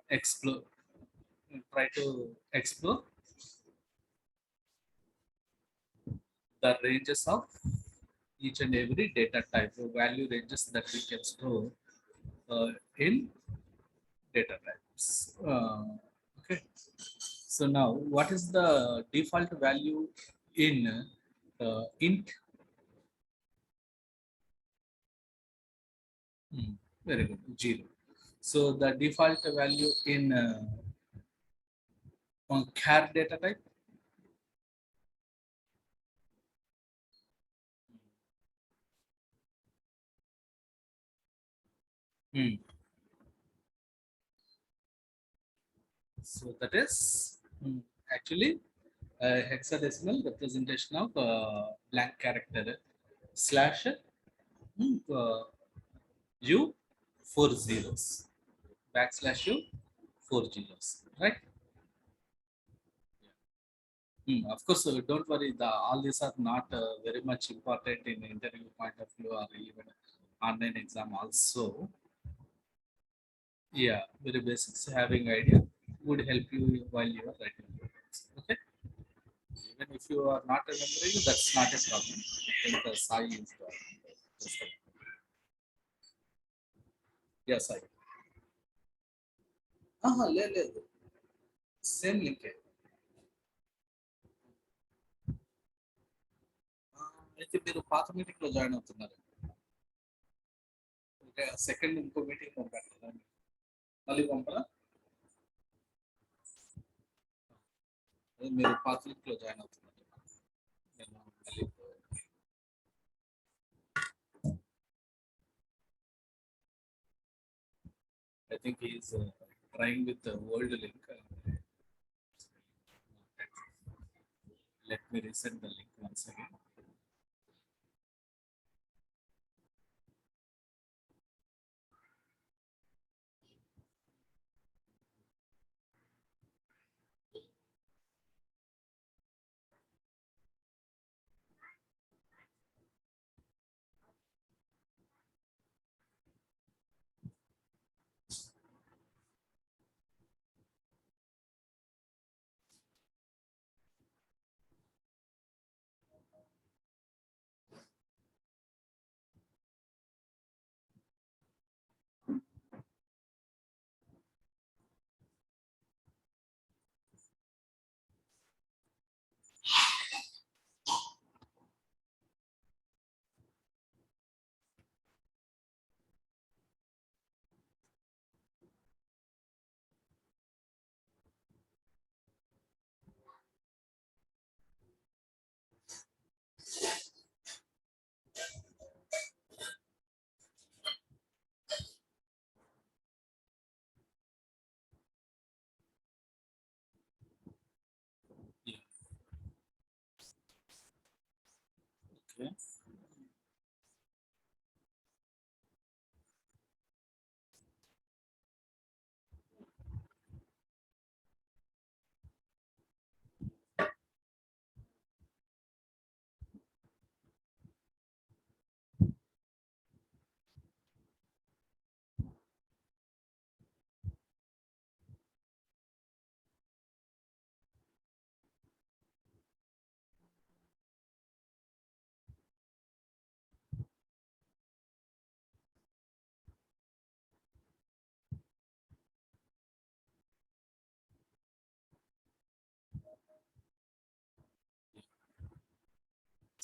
explore, try to explore the ranges of each and every data type, the value ranges that we can store in data types. Okay. So now, what is the default value in int? Very good, 0. So the default value in on char data type. Hmm. So that is actually a hexadecimal representation of blank character slash u 4 zeros backslash u 4 zeros, right? Of course, don't worry. All these are not very much important in interview point of view or even online exam also. Yeah, very basics. Having idea would help you while you are writing. Okay. Even if you are not remembering, that's not a problem. Then the Sai is the yes, I. లేదు same లింకే అయితే మీరు పాత meeting లో join అవుతున్నారు second ఇంకో meeting పంపారు కదా మళ్ళీ పంపరా మీరు పాత లింక్ లో జాయిన్ అవుతున్నారు నేను మళ్ళీ I think he is trying with the old link. Let me resend the link once again. Yeah. Okay.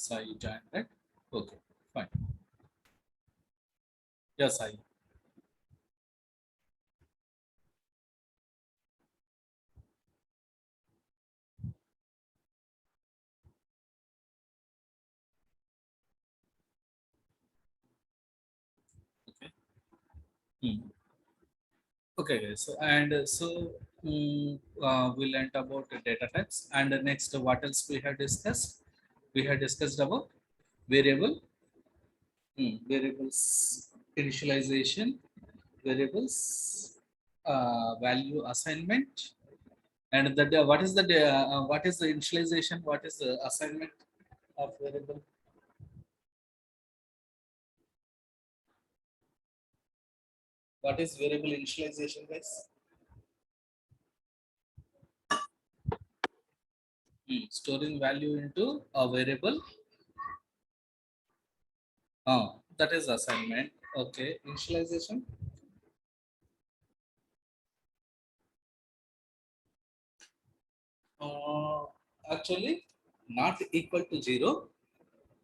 So you joined, right? Okay, fine. Yes, I. Okay. Okay, guys. So and we learned about the data types. And next, what else we have discussed? We have discussed about variable, variables initialization, variables value assignment, and what is the what is the initialization? What is the assignment of variable? What is variable initialization, guys? Storing value into a variable. That is assignment. Okay, initialization. Uh, Actually, not equal to 0.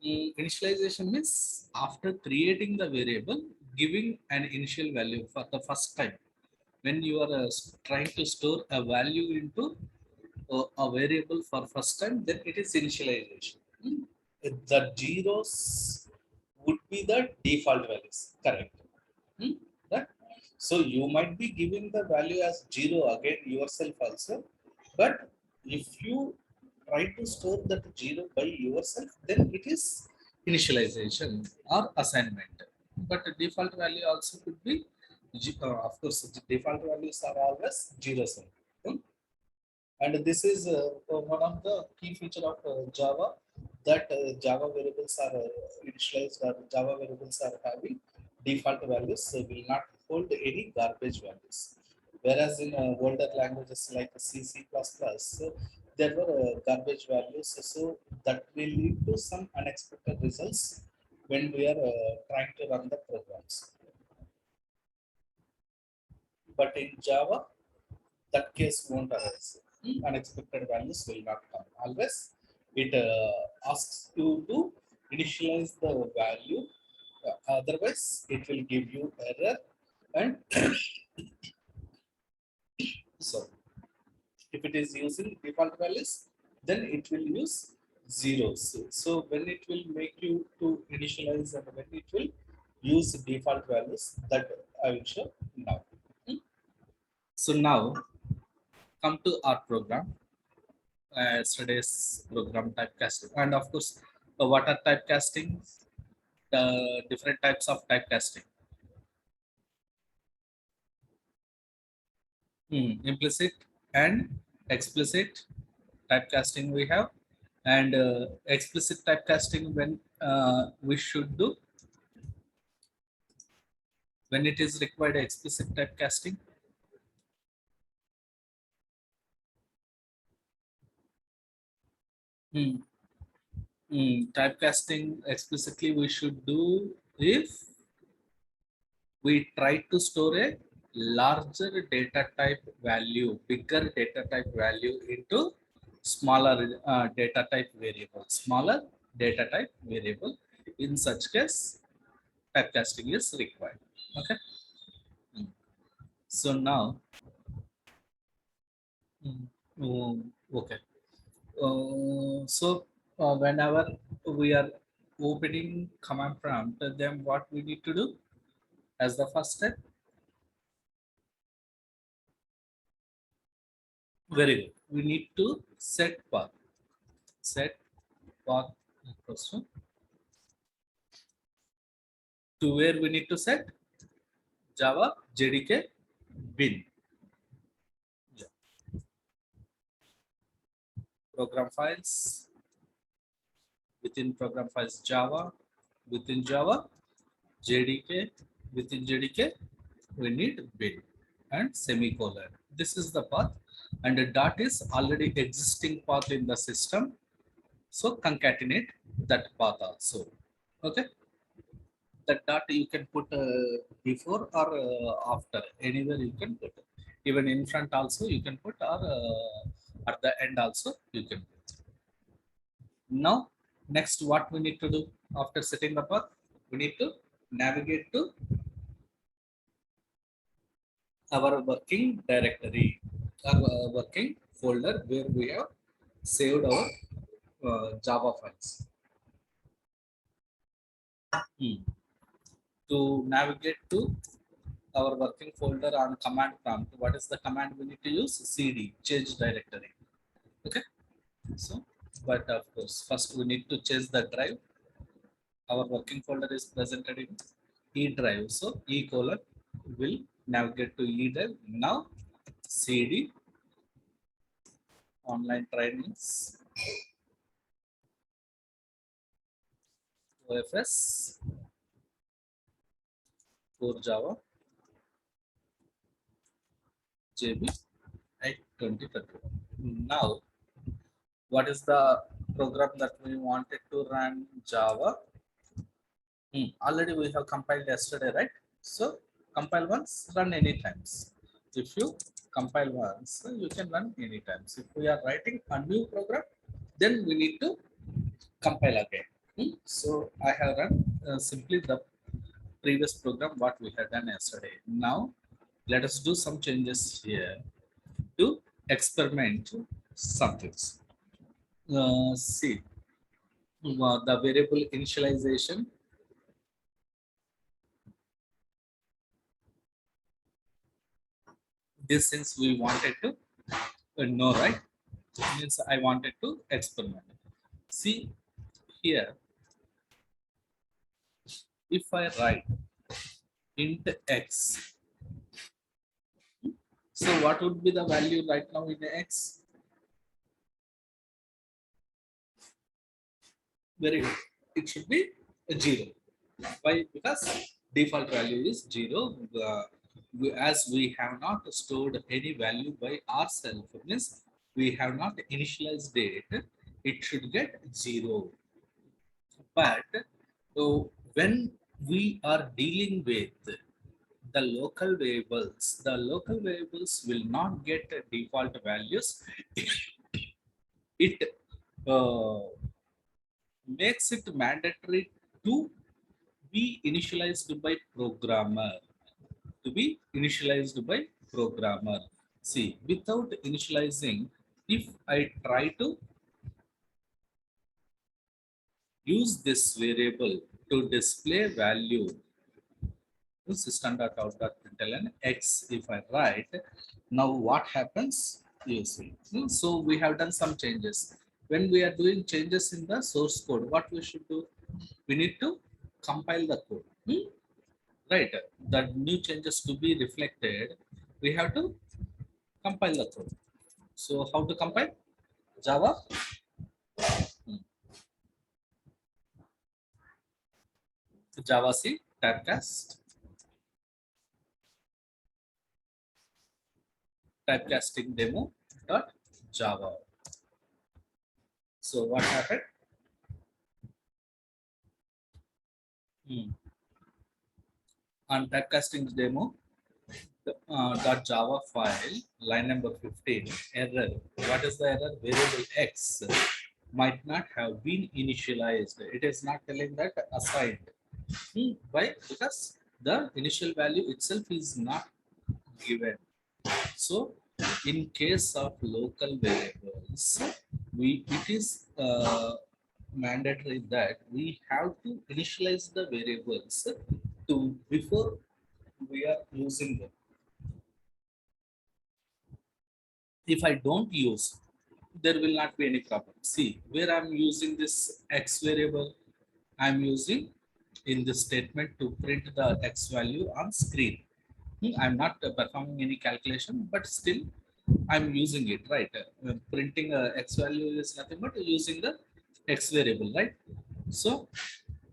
Initialization means after creating the variable, giving an initial value for the first time. When you are trying to store a value into a variable for first time, then it is initialization. The zeros would be the default values, correct? Right? So you might be giving the value as 0 again yourself also, but if you try to store that 0 by yourself, then it is initialization or assignment. But the default value also could be, of course, the default values are always 0. And this is one of the key feature of Java, that Java variables are initialized, or Java variables are having default values, so will not hold any garbage values. Whereas in older languages like C, C++, there were garbage values, so that will lead to some unexpected results when we are trying to run the programs. But in Java, that case won't arise. Unexpected values will not come. Always it asks you to initialize the value. Otherwise, it will give you error. And so, if it is using default values, then it will use zeros. So when it will make you to initialize and when it will use default values, that I will show now. So now come to our program. Yesterday's program typecasting, and of course what are typecasting, the different types of typecasting. Implicit and explicit typecasting we have, and explicit typecasting when we should do, when it is required explicit typecasting. Typecasting explicitly we should do if we try to store a larger data type value, bigger data type value into smaller data type variable, smaller data type variable. In such case, typecasting is required. Okay. Mm. So now, okay. Whenever we are opening command prompt, then what we need to do as the first step? Very good. We need to set path. Set path equals to where we need to set Java JDK bin. Yeah. Program files, within program files Java, within Java JDK, within JDK we need bin and semicolon. This is the path, and the dot is already existing path in the system. So concatenate that path also. Okay. That dot you can put before or after, anywhere you can put. Even in front also you can put, or at the end also you can put. Now next what we need to do after setting the path, we need to navigate to our working directory, our working folder where we have saved our Java files. To navigate to our working folder on command prompt, what is the command we need to use? CD, change directory. Okay. So, but of course first we need to change the drive. Our working folder is presented in E drive, so E colon will navigate to E drive. Now CD online trainings OFS for Java JB 2021. Now, what is the program that we wanted to run? Java. Already we have compiled yesterday, right? So compile once, run any times. If you compile once, you can run any times. If we are writing a new program, then we need to compile again. So I have run simply the previous program what we had done yesterday. Now let us do some changes here to experiment some things. See the variable initialization. This since we wanted to know, right? Means I wanted to experiment. See here, if I write int x, so what would be the value right now in x? Very good. It should be a 0. Why? Because default value is 0. As we have not stored any value by ourselves, means we have not initialized it, it should get 0. But when we are dealing with the local variables will not get default values. It uh, makes it mandatory to be initialized by programmer. To be initialized by programmer. See, without initializing, if I try to use this variable to display value, system.out.println x, if I write, now what happens? You see. So we have done some changes. When we are doing changes in the source code, what we should do? We need to compile the code. Right. The new changes to be reflected, we have to compile the code. So how to compile? Java. Java C typecasting demo dot Java. So what happened? On typecasting demo dot Java file, line number 15, error. What is the error? Variable x might not have been initialized. It is not telling that assigned. Why? Because the initial value itself is not given. So in case of local variables, it is mandatory that we have to initialize the variables to before we are using them. If I don't use, there will not be any problem. See, where I'm using this x variable, I'm using in this statement to print the x value on screen. I'm not performing any calculation, but still I'm using it, right? Printing x value is nothing but using the x variable, right? So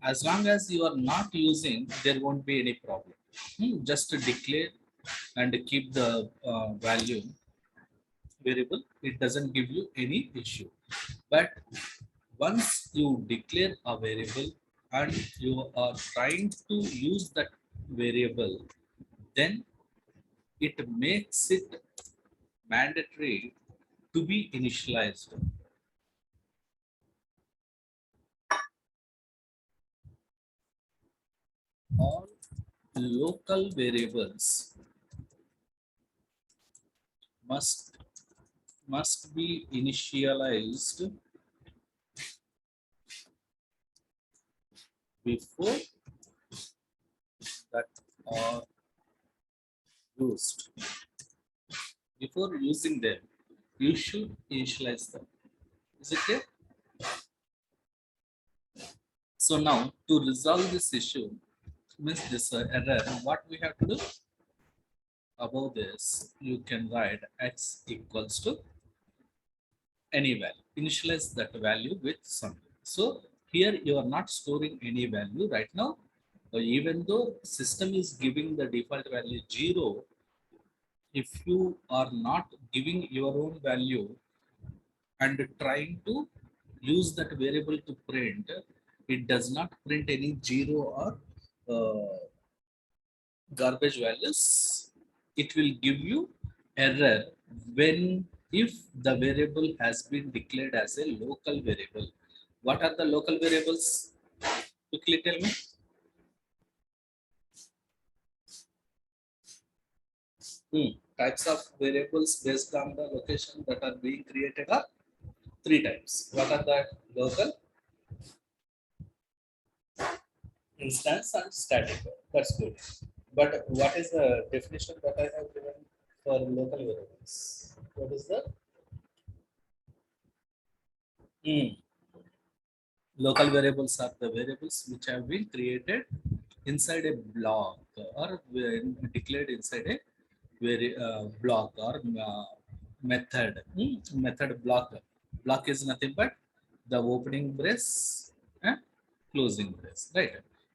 as long as you are not using, there won't be any problem. Just to declare and keep the value variable, it doesn't give you any issue. But once you declare a variable and you are trying to use that variable, then it makes it mandatory to be initialized. All local variables must be initialized before that are used. Before using them, you should initialize them. Is it clear? So now to resolve this issue, means this error, what we have to do? Above this, you can write x equals to any value. Initialize that value with something. So here you are not storing any value right now. Even though system is giving the default value 0, if you are not giving your own value and trying to use that variable to print, it does not print any zero or uh, garbage values. It will give you error when if the variable has been declared as a local variable. What are the local variables? Quickly tell me. Types of variables based on the location that are being created are three types. What are the local, instance, and static? That's good. But what is the definition that I have given for local variables? What is the local variables are the variables which have been created inside a block or declared inside a block or method. Method block. Block is nothing but the opening brace and closing brace, right?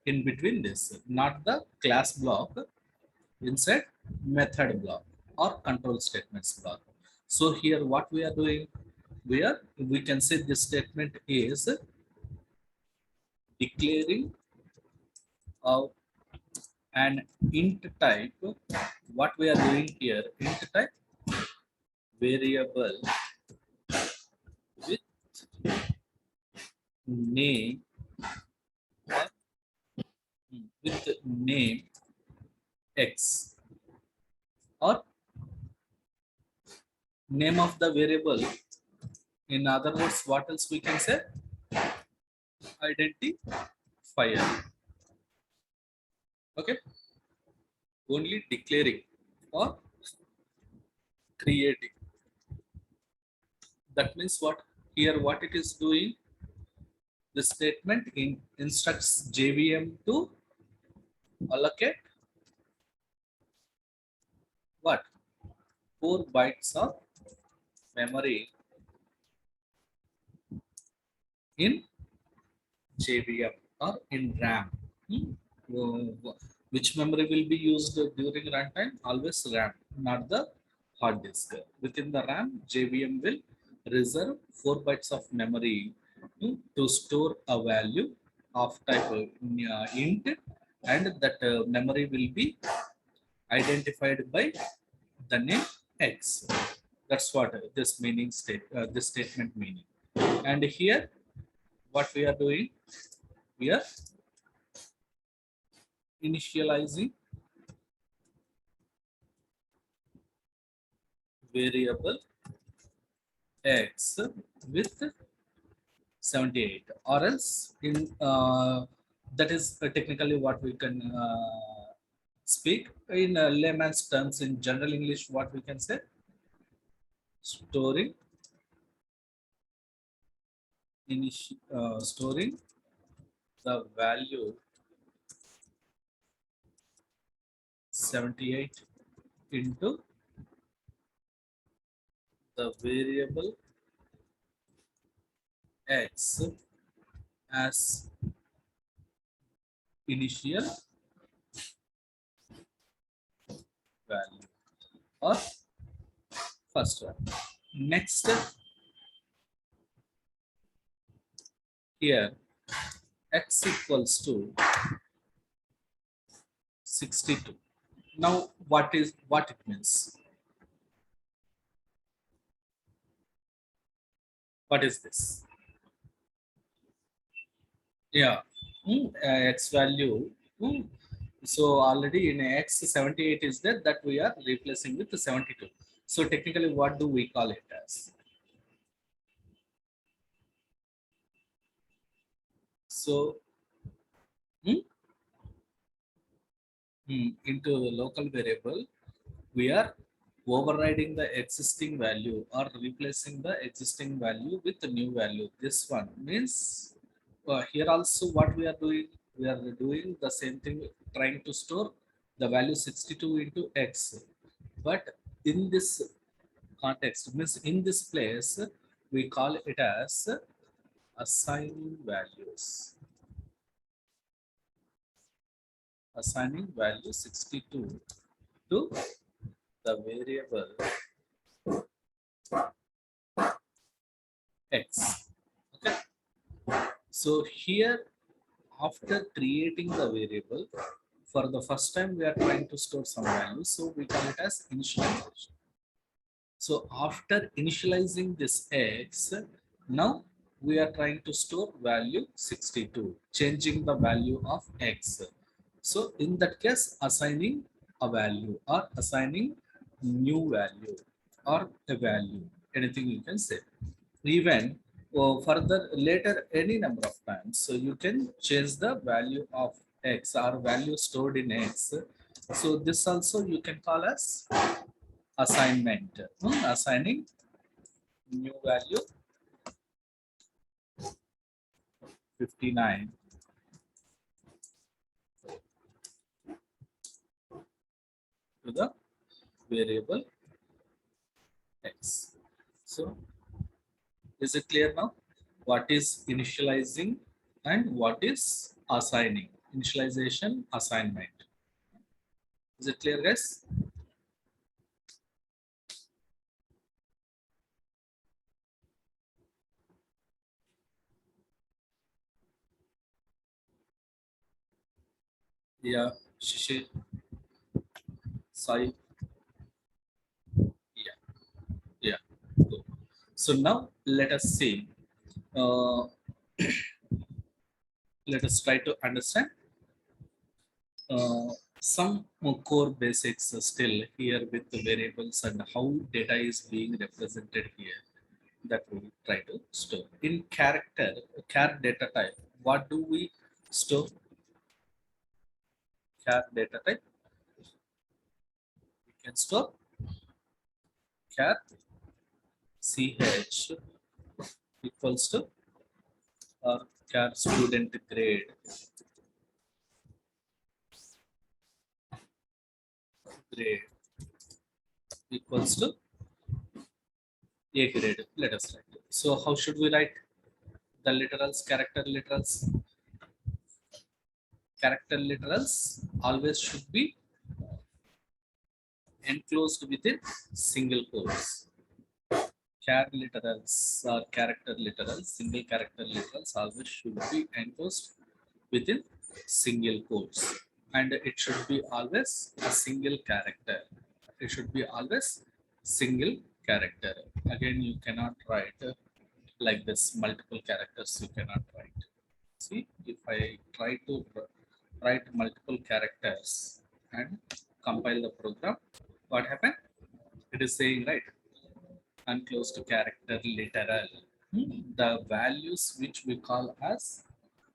In between this, not the class block, inside method block or control statements block. So here what we are doing, we can say this statement is declaring of an int type. What we are doing here, int type variable with name with name x, or name of the variable. In other words, what else we can say? Identifier. Okay, only declaring or creating. That means what here what it is doing, the statement instructs JVM to allocate what? 4 bytes of memory in JVM or in RAM. Which memory will be used during runtime? Always RAM, not the hard disk. Within the RAM, JVM will reserve 4 bytes of memory to store a value of type int, and that memory will be identified by the name X. That's what this statement meaning. And here, what we are doing, we are initializing variable X with 78, or else in that is technically what we can speak in layman's terms. In general English, what we can say, storing storing the value 78 into the variable X as initial value or first one. Next, here X equals to 62. Now what it means? What is this? Yeah, X value. So already in X 78 is there, that we are replacing with 72. So technically, what do we call it as? So into the local variable, we are overriding the existing value or replacing the existing value with the new value. This one means here also what we are doing, we are doing the same thing, trying to store the value 62 into X. But in this context, means in this place, we call it as assigning values. Assigning value 62 to the variable x. Okay. So here, after creating the variable, for the first time we are trying to store some value, so we call it as initialization. So after initializing this x, now we are trying to store value 62, changing the value of x. So in that case, assigning a value or assigning new value or a value, anything you can say. Even further later any number of times, so you can change the value of x or value stored in x. So this also you can call as assignment. Assigning new value 59 to the variable x. So is it clear now? What is initializing and what is assigning? Initialization, assignment. Is it clear, guys? Yeah, Shishi, Sai, yeah, yeah. Good. So now let us see. Uh, let us try to understand some core basics still here with the variables and how data is being represented here that we try to store. In character, char data type, what do we store? Char data type, we can store char ch equals to or char student grade equals to a grade. Let us write. So how should we write the literals, character literals? Character literals always should be enclosed within single quotes. Char literals or character literals, single character literals always should be enclosed within single quotes, and it should be always a single character. It should be always single character. Again, you cannot write like this multiple characters. You cannot write. See, if I try to write multiple characters and compile the program, what happened? It is saying right unclosed character literal. The values which we call as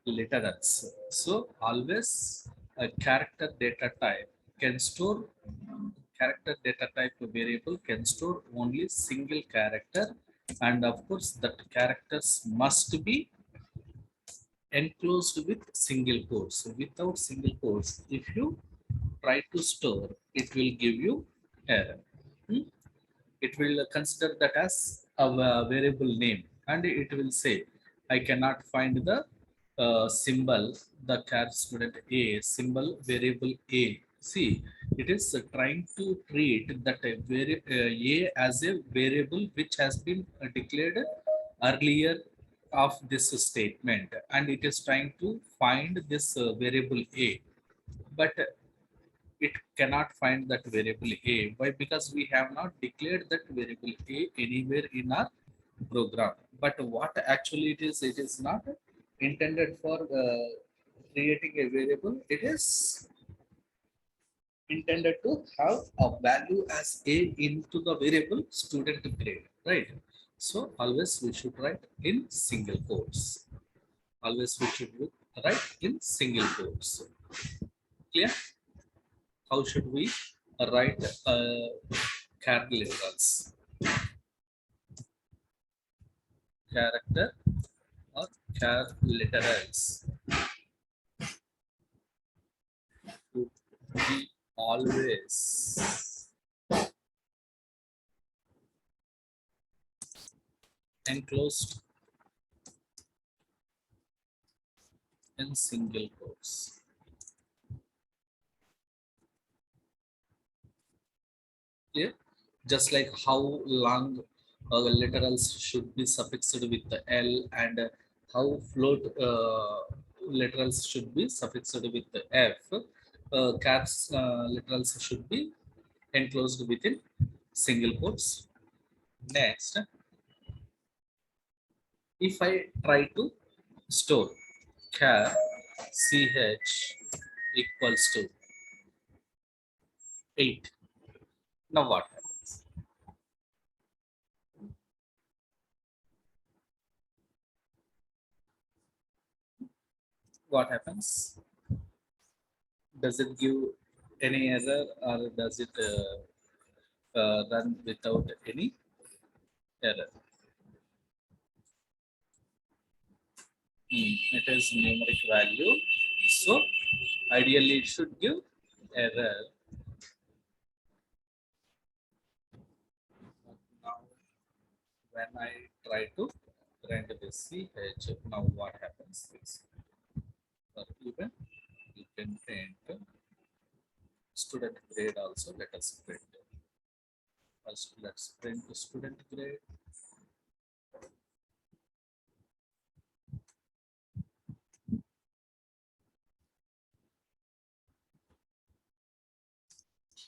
literals. So always a character data type can store character data type variable can store only single character, and of course that characters must be enclosed with single quotes. So without single quotes, if you try to store, it will give you error. Hmm? It will consider that as a variable name, and it will say I cannot find the symbol, the char student a symbol variable a. See, it is trying to treat that a as a variable which has been declared earlier of this statement, and it is trying to find this variable a, but it cannot find that variable a. Why? Because we have not declared that variable a anywhere in our program. But what actually it is not intended for creating a variable. It is intended to have a value as a into the variable student grade, right? So always we should write in single quotes. Always we should write in single quotes. Clear? How should we write char literals? Character or char literals should be always enclosed in single quotes. Yeah, just like how long literals should be suffixed with the L, and how float literals should be suffixed with the F. Caps literals should be enclosed within single quotes. Next, if I try to store char ch equals to 8, now what happens? What happens? Does it give any error, or does it run without any error? It is numeric value, so ideally it should give error. Now when I try to render this ch, now what happens is, even you can print student grade also. Let us print. First let's print the student grade.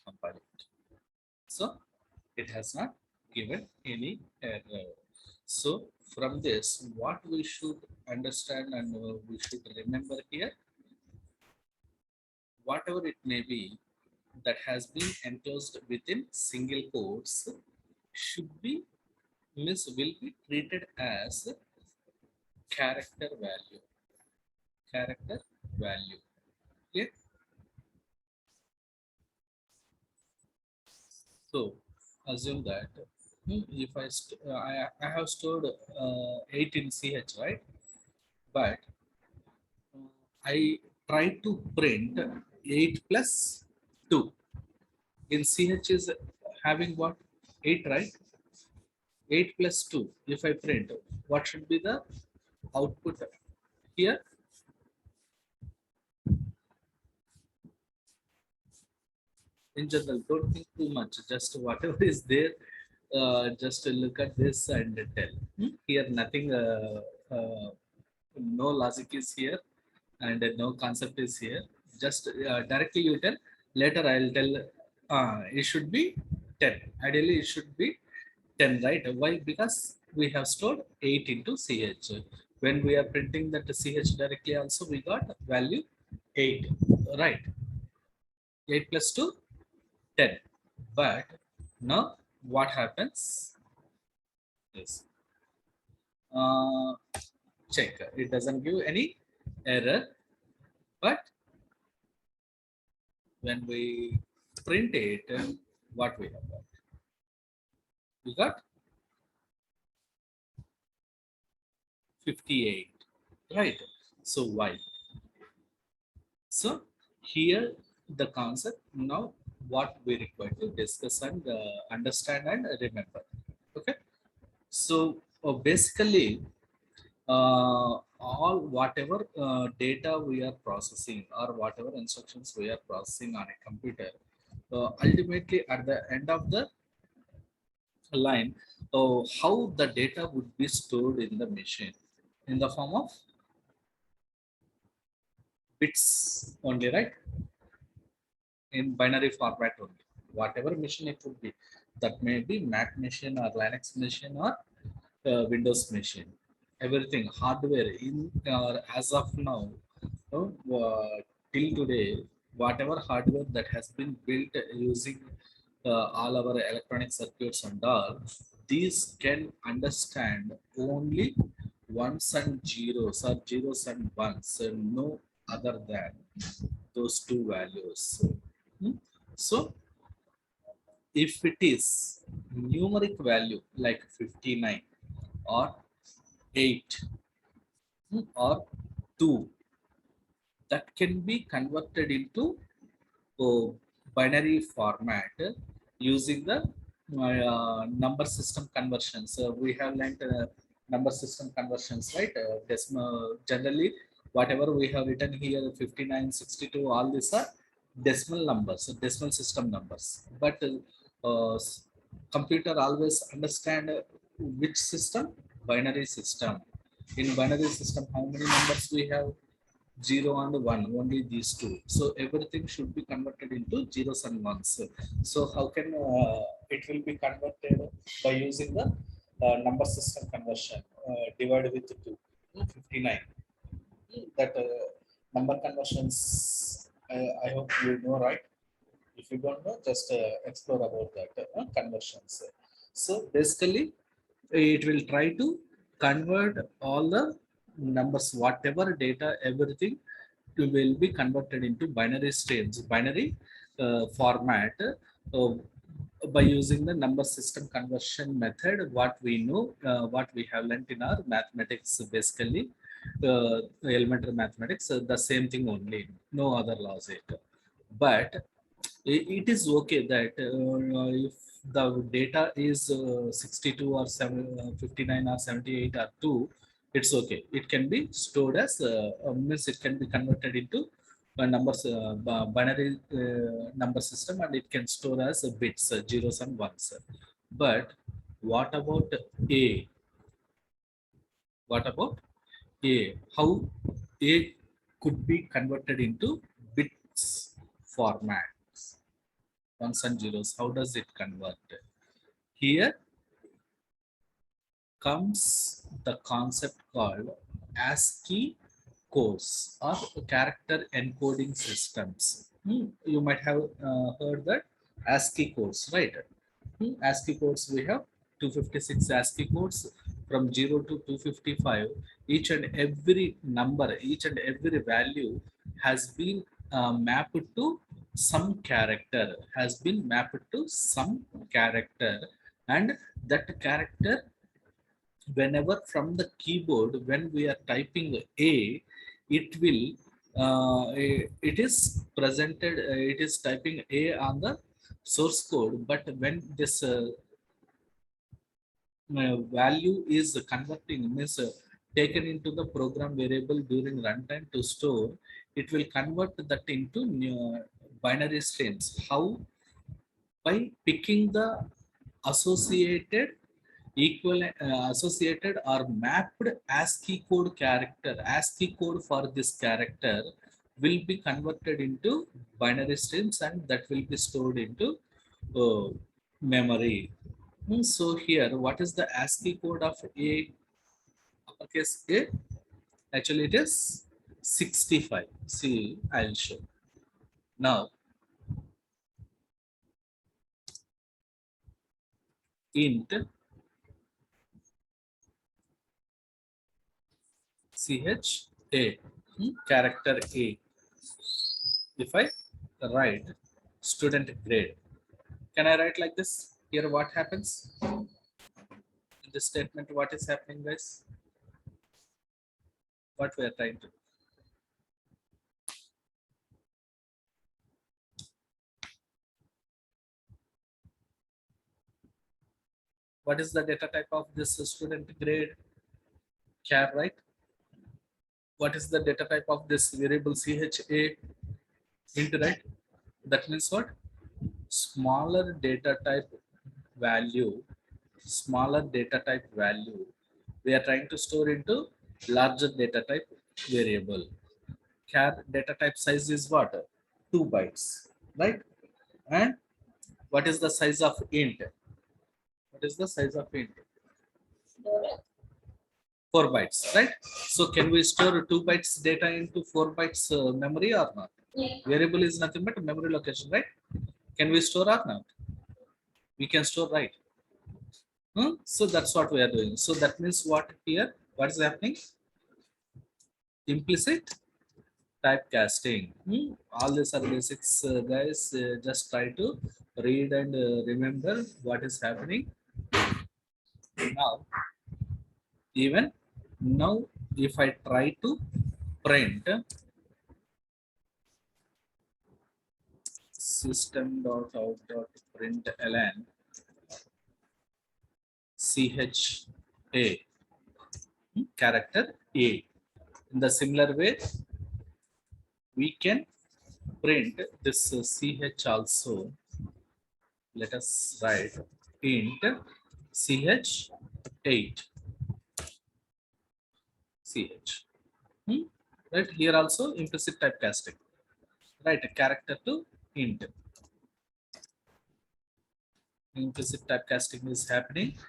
Compile it. So it has not given any error. So from this, what we should understand and we should remember here, whatever it may be that has been enclosed within single quotes should be, means will be treated as character value. Character value. Okay. So assume that if I have stored 8 in ch, right? But I try to print 8 plus 2. In ch is having what? 8, right? 8 plus 2. If I print, what should be the output here? In general, don't think too much. Just whatever is there, just look at this and tell. Here, nothing, no logic is here, and no concept is here. Just directly you tell. Later, I'll tell. It should be 10. Ideally, it should be 10, right? Why? Because we have stored 8 into ch. When we are printing that ch directly, also we got value 8, right? 8 plus 2, 10. But now what happens is, uh, check. It doesn't give any error, but when we print it, what we have got? We got 58, right? So why? So here the concept, now what we require to discuss and understand and remember. Okay. So basically, all whatever data we are processing, or whatever instructions we are processing on a computer, ultimately at the end of the line, how the data would be stored in the machine in the form of bits only, right? In binary format only. Whatever machine it would be, that may be Mac machine or Linux machine or Windows machine. Everything hardware in as of now, till today, whatever hardware that has been built using all our electronic circuits and all, these can understand only ones and zeros, or zeros and ones, and no other than those two values. Hmm? So if it is numeric value like 59 or 8 or 2, that can be converted into uh, binary format using the number system conversions. We have learned number system conversions, right? Decimal, generally, whatever we have written here, 59, 62, all these are decimal numbers, so decimal system numbers. But computer always understand which system? Binary system. In binary system, how many numbers we have? 0 and 1, only these two. So everything should be converted into zeros and ones. So how can it will be converted? By using the number system conversion, divided with 2, 59. That number conversions, I hope you know, right? If you don't know, just explore about that conversions. So basically it will try to convert all the numbers, whatever data, everything will be converted into binary streams, binary format, by using the number system conversion method. What we know, what we have learnt in our mathematics, basically elementary mathematics, the same thing only, no other laws it. But it is okay that if the data is 62 or 59 or 78 or 2, it's okay. It can be stored as means it can be converted into numbers, binary number system, and it can store as bits, zeros and ones. But what about a? What about a? How a could be converted into bits format? Ones and zeros, how does it convert? Here comes the concept called ASCII codes or character encoding systems. You might have heard that ASCII codes, right? ASCII codes, we have 256 ASCII codes from 0 to 255. Each and every number, each and every value has been mapped to some character, and that character, whenever from the keyboard, when we are typing a, it will it is presented, it is typing a on the source code. But when this value is converting, means taken into the program variable during runtime to store, it will convert that into binary streams. How? By picking the associated associated or mapped ASCII code character. ASCII code for this character will be converted into binary streams, and that will be stored into uh, memory. So here, what is the ASCII code of a? Uppercase A. Actually, it is 65. See, I'll show. Now, int CHA, character A. If I write student grade, can I write like this? Here, what happens? In this statement, what is happening, guys? What we are trying to do? What is the data type of this student grade? Char, right? What is the data type of this variable CHA? Int, right? That means what? Smaller data type value, smaller data type value, we are trying to store into larger data type variable. Char data type size is what? 2 bytes, right? And what is the size of int? What is the size of int? 4 bytes, right? So can we store 2 bytes data into 4 bytes memory or not? Variable is nothing but memory location, right? Can we store or not? We can store, right? So that's what we are doing. So that means what here? What is happening? Implicit typecasting. All these are basics, guys. Just try to read and remember what is happening. Now, even now, if I try to print system.out.println CHA, character A. In the similar way, we can print this CH also let us write int ch8 ch. Right, here also implicit typecasting, right, a character to int. Implicit typecasting is happening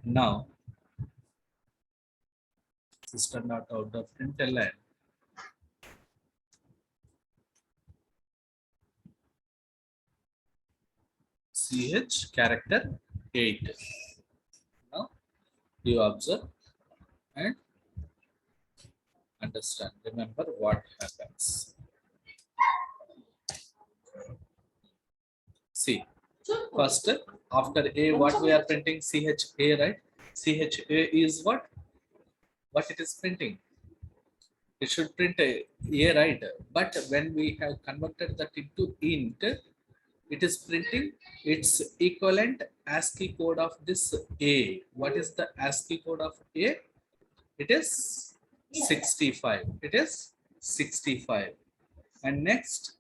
now. System.out.println ch character 8. Now you observe and understand, remember what happens. See, first after a, what we are printing, cha, right? Cha is what it is printing. It should print a, right? But when we have converted that into int, it is printing its equivalent ASCII code of this a. What is the ASCII code of a? It is 65. It is 65. And next,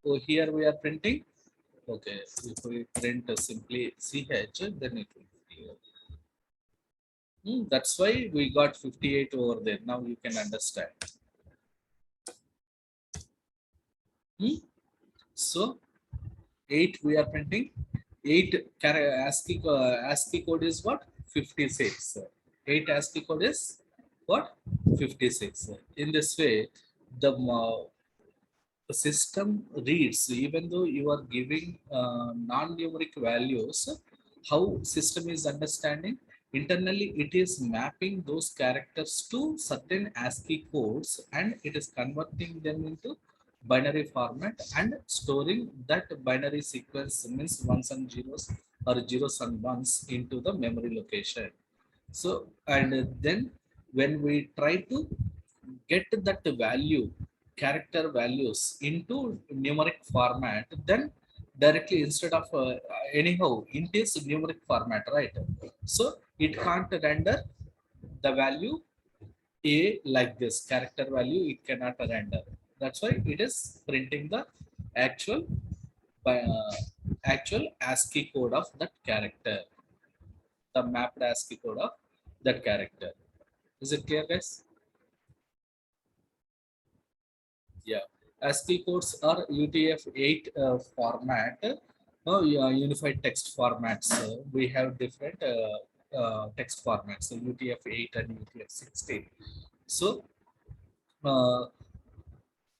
so here we are printing. Okay, if we print simply ch, then it will be here. That's why we got 58 over there. Now you can understand. So 8 we are printing. 8 ASCII code is what? 56. 8 ASCII code is what? 56. In this way, the system reads, even though you are giving non-numeric values, how system is understanding, internally it is mapping those characters to certain ASCII codes and it is converting them into binary format and storing that binary sequence, means ones and zeros or zeros and ones, into the memory location. So, and then when we try to get that value, character values into numeric format, then directly, instead of anyhow int is numeric format, right? So it can't render the value a like this, character value it cannot render. That's why it is printing the actual uh, actual ASCII code of that character, the mapped ASCII code of that character. Is it clear, guys? Yeah, ASCII codes are UTF-8 format, yeah, unified text formats. We have different text formats, so UTF-8 and UTF-16. So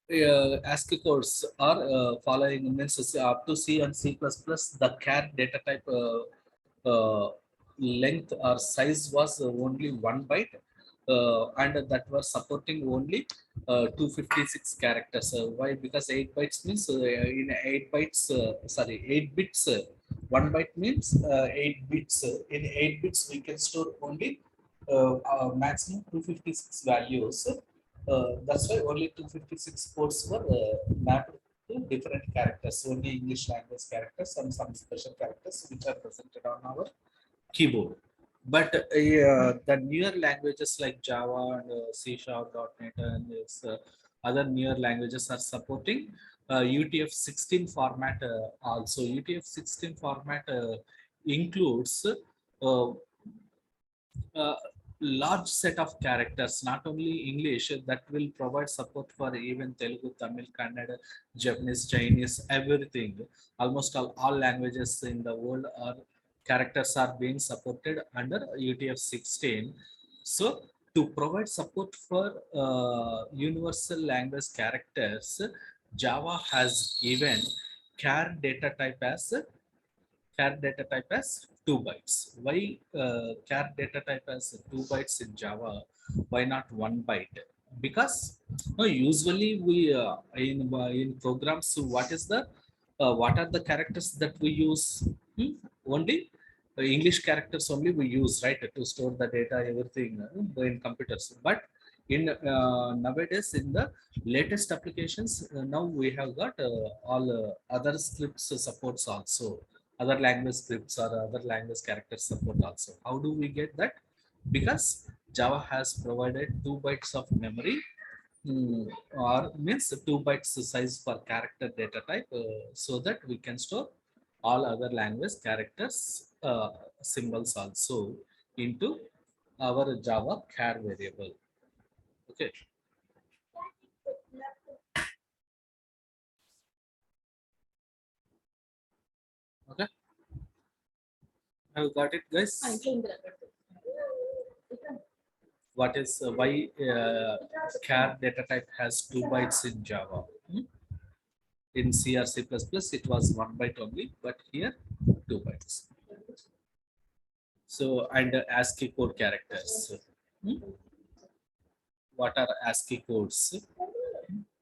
ASCII codes are following, means up to C and C++, the char data type length or size was only 1 byte, and that was supporting only 256 characters. Why? Because 8 bytes means in 8 bytes, sorry, 8 bits, 1 byte means 8 bits. In 8 bits, we can store only maximum 256 values. That's why only 256 codes were mapped to different characters, only English language characters and some special characters which are presented on our keyboard. But the newer languages like Java and C#, .NET and this, other newer languages are supporting UTF-16 format also. UTF-16 format includes large set of characters, not only English, that will provide support for even Telugu, Tamil, Kannada, Japanese, Chinese, everything. Almost all languages in the world are characters are being supported under UTF-16. So to provide support for universal language characters, Java has given char data type as 2 bytes. Why char data type as 2 bytes in Java? Why not 1 byte? Because usually we in programs, what are the characters that we use? Only English characters only we use, right, to store the data, everything in computers. But in nowadays, in the latest applications, now we have got all other scripts supports also, other language scripts or other language character support also. How do we get that? Because Java has provided 2 bytes of memory, or means 2 bytes size for character data type, so that we can store all other language characters, symbols also into our Java char variable. Okay. Okay. Have you got it, guys? What is why char data type has 2 bytes in Java? In C or C++, it was 1 byte only, but here 2 bytes. So, and ASCII code characters. Hmm? What are ASCII codes?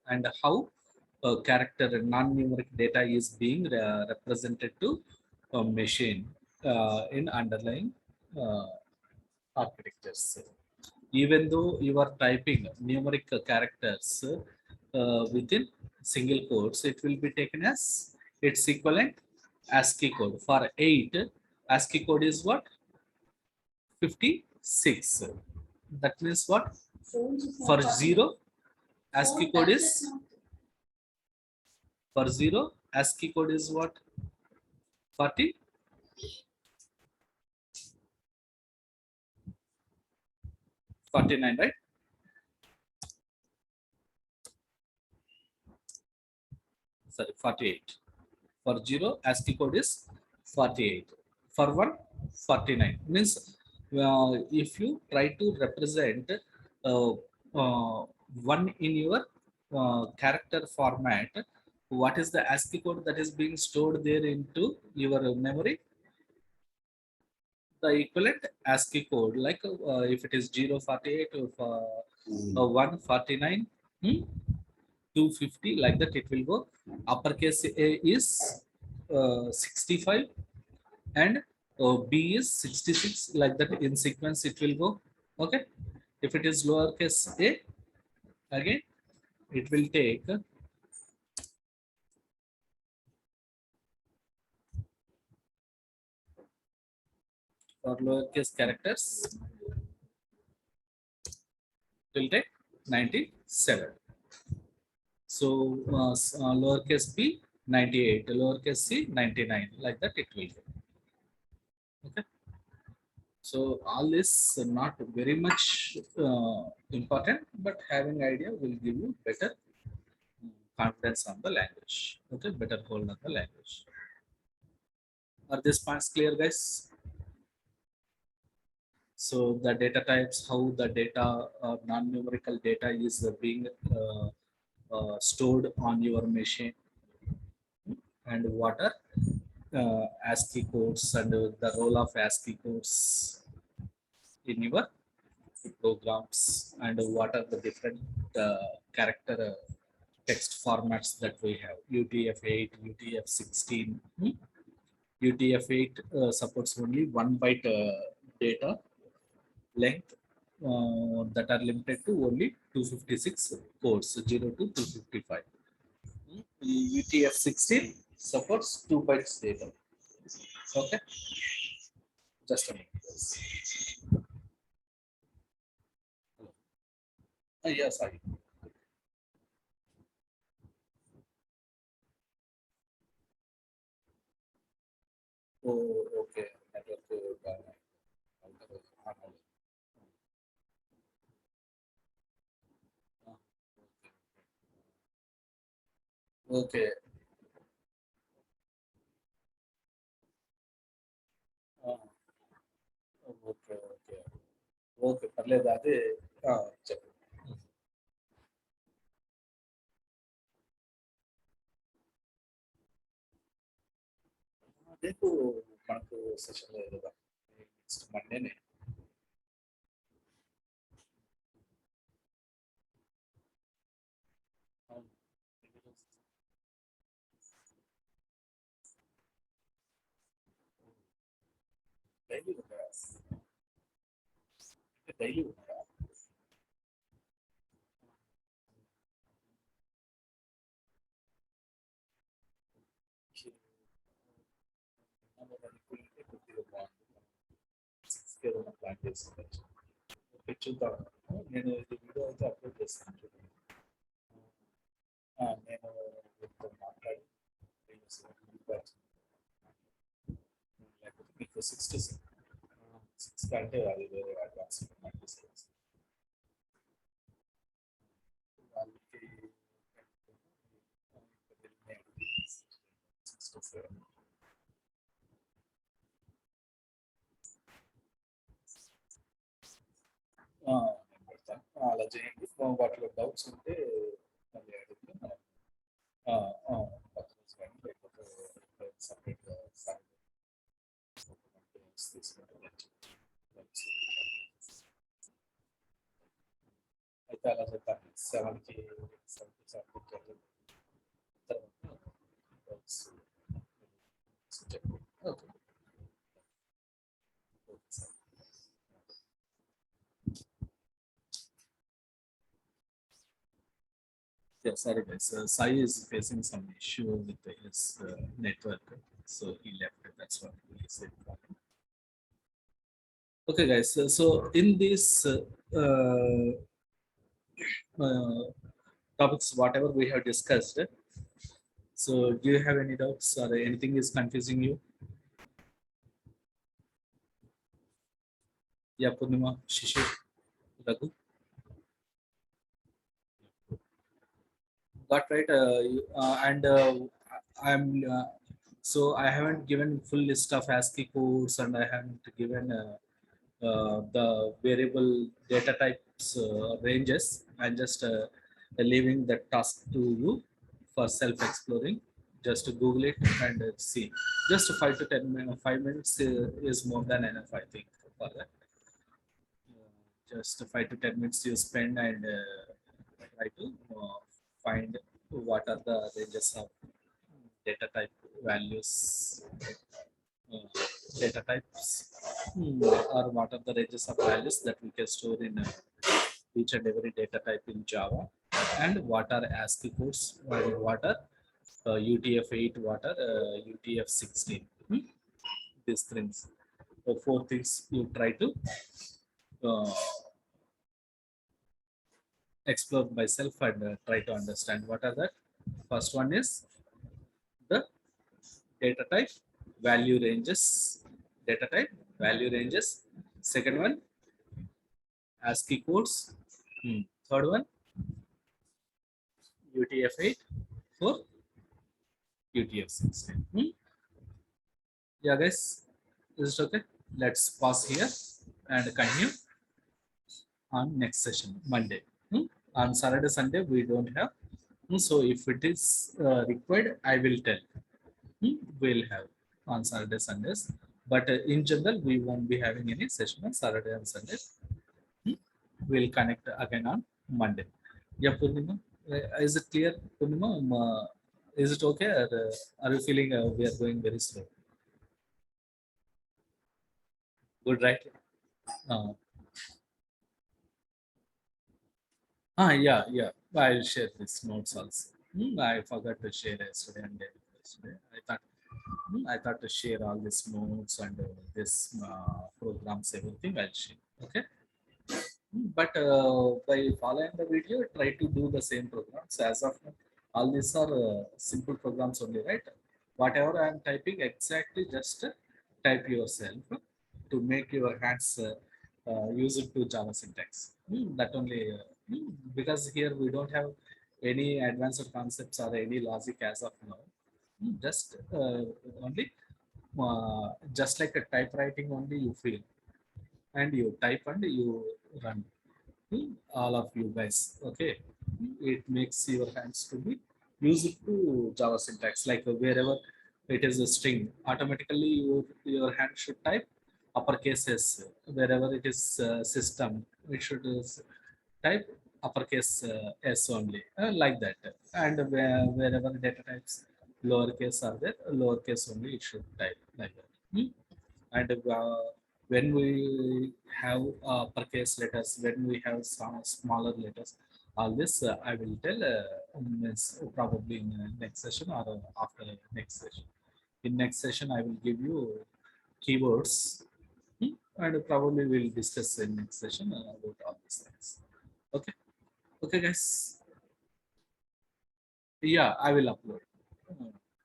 And how character non-numeric data is being represented to a machine in underlying uh, architectures. Even though you are typing numeric characters within single quotes, it will be taken as its equivalent ASCII code. For 8, ASCII code is what? 56. That means what? For 0, ASCII code is for 0, ASCII code is what? 40. Right? Sorry, 48. For 0, ASCII code is 48. For 1, 49. Means if you try to represent uh, 1 in your character format, what is the ASCII code that is being stored there into your memory? The equivalent ASCII code, like if it is 048 or 149, 250, like that it will go. Uppercase A is 65 and B is 66, like that in sequence it will go. Okay. If it is lowercase a, again it will take for lowercase characters, it will take 97. So lowercase b 98, lowercase c 99, like that it will go. Okay. So all this not very much important, but having idea will give you better confidence on the language. Okay, better hold on the language. Are these points clear, guys? So the data types, how the data, non-numerical data is being stored on your machine, and what are ASCII codes and the role of ASCII codes in your programs, and what are the different character text formats that we have. UTF-8, UTF-16. UTF-8 supports only 1 byte data length that are limited to only 256 codes, 0 to 255. UTF-16 supports 2 bytes data. Okay, just a minute. Yes, I. Oh, okay. Network, okay. Okay. Okay. Okay. పర్లేదు అదే చెప్పండి. రేపు మనకు session లేదు కదా! Next మండేనే. అవును. Daily ఉంటాయా? Daily ఉంటాయా? కొద్దిగా బాగుంది. 6కి ఏదైనా ప్లాన్ చేసుకోవచ్చు. ఓకే, చూద్దాం. నేను ఇది వీడియో అయితే అప్లోడ్ చేస్తాను చూడండి. నేను వీళ్ళతో మాట్లాడి 66 కంటే అది వేరే అడ్వాన్స్ వాళ్ళకి 67 నేను పెడతాను అలా చేయండి వాటిలో డౌట్స్ ఉంటే మళ్ళీ అడిగితే మనం లేకపోతే సపరేట్గా తీసుకుంటే అయితే అలా చెప్పండి 7కి okay Yeah, sorry guys. Sai is facing some issue with his network, so he left. That's what he said. Okay, guys. So in this topics, whatever we have discussed, so do you have any doubts or anything is confusing you? Yeah, Purnima, Shishir, Raghu. Got right. And I'm so I haven't given full list of ASCII codes, and I haven't given the variable data types ranges. I'm just leaving that task to you for self-exploring. Just Google it and see. Just 5 to 10 minutes. 5 minutes is more than enough, I think, for that. Just 5 to 10 minutes you spend and try to find what are the ranges of data type values, uh, data types, or what are the ranges of values that we can store in each and every data type in Java, and what are ASCII codes, and what are UTF-8, what are UTF-16. These things, the 4 things you try to uh, explore myself and try to understand what are that. First one is the data type value ranges, data type value ranges. Second one, ASCII codes. Third one, UTF-8. Fourth, UTF-16. Yeah, guys, is it okay? Let's pause here and continue on next session, Monday. On Saturday, Sunday, we don't have. So if it is required, I will tell. We'll have on Saturday, Sundays. But in general, we won't be having any session on Saturday and Sunday. We'll connect again on Monday. Yeah, Purnima, is it clear, Purnima? Is it okay? Or, are you feeling we are going very slow? Good, right? Uh, yeah. I'll share this notes also. I forgot to share yesterday and day before yesterday. I thought to share all these notes and this programs, everything I'll share. Okay. But by following the video, try to do the same programs. As of now, all these are simple programs only, right? Whatever I am typing, exactly just type yourself to make your hands use it to Java syntax. That only, because here we don't have any advanced concepts or any logic as of now. Just only, just like a typewriting only you feel, and you type and you run. All of you guys, okay. It makes your hands to be used to Java syntax, like wherever it is a string, automatically your hand should type uppercase S. Wherever it is system, it should type uppercase S only, like that. And wherever data types lowercase are there, lowercase only it should type, like that. And when we have uppercase letters, when we have some smaller letters, all this I will tell probably in next session or after next session. In next session, I will give you keywords, and probably we'll discuss in next session about all these things. Okay, okay, guys. Yeah, I will upload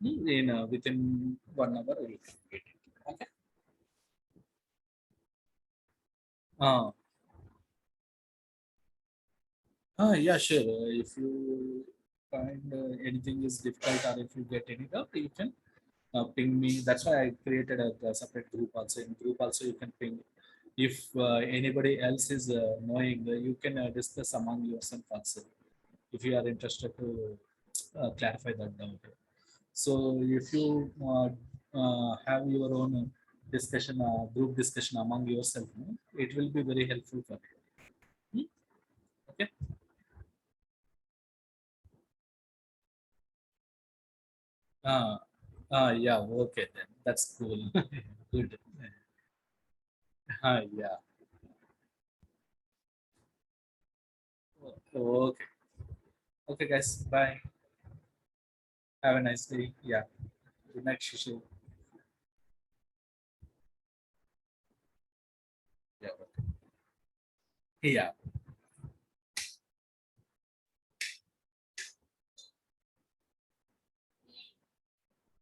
in within 1 hour. I will complete it. Okay. Uh, yeah, sure. If you find anything is difficult or if you get any doubt, you can ping me. That's why I created a separate group also. In group also, you can ping. If anybody else is knowing, you can discuss among yourself also. If you are interested to clarify that doubt. So if you have your own discussion, group discussion among yourself, no, it will be very helpful for you. Okay. Uh, yeah. Okay then. That's cool. Good. Yeah. Okay. Okay, guys. Bye. Have a nice day. Yeah. Good night, Shishir. Yeah. Yeah.